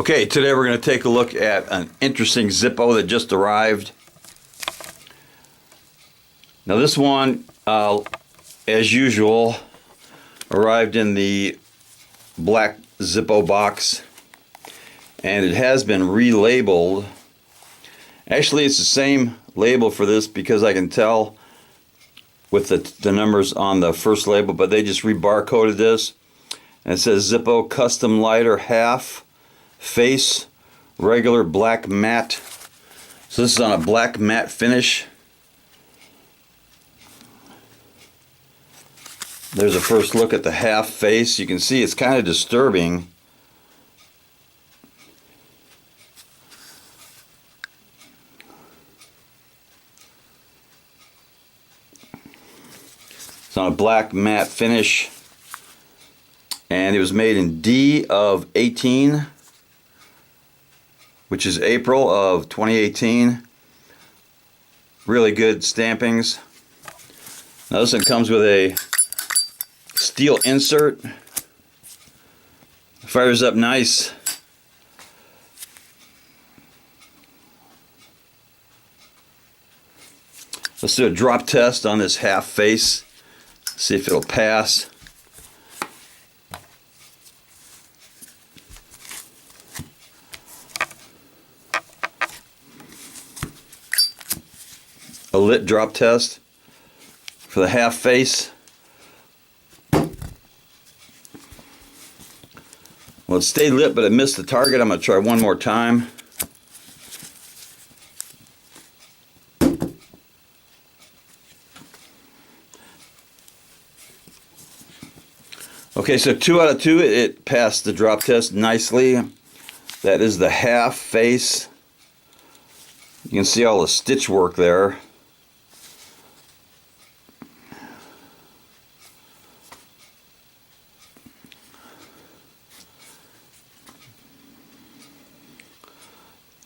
Okay, today we're going to take a look at an interesting Zippo that just arrived. Now this one, as usual, arrived in the black Zippo box, and it has been relabeled. Actually, it's the same label for this because I can tell with the numbers on the first label, but they just re-barcoded this. And it says Zippo Custom Lighter Half-Face Regular Black Matte. So this is on a black matte finish. There's a first look at the half face. You can see it's kind of disturbing. It's on a black matte finish, and it was made in D of 18, which is April of 2018. Really good stampings. Now this one comes with a steel insert. Fires up nice. Let's do a drop test on this half face. See if it'll pass. A lit drop test for the half face. Well, it stayed lit, but it missed the target. I'm going to try one more time. Okay, so 2 out of 2, it passed the drop test nicely. That is the half face. You can see all the stitch work there.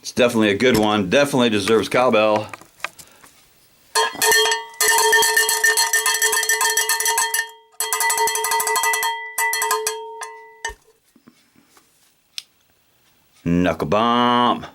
It's definitely a good one. Definitely deserves cowbell. Knuckle bomb.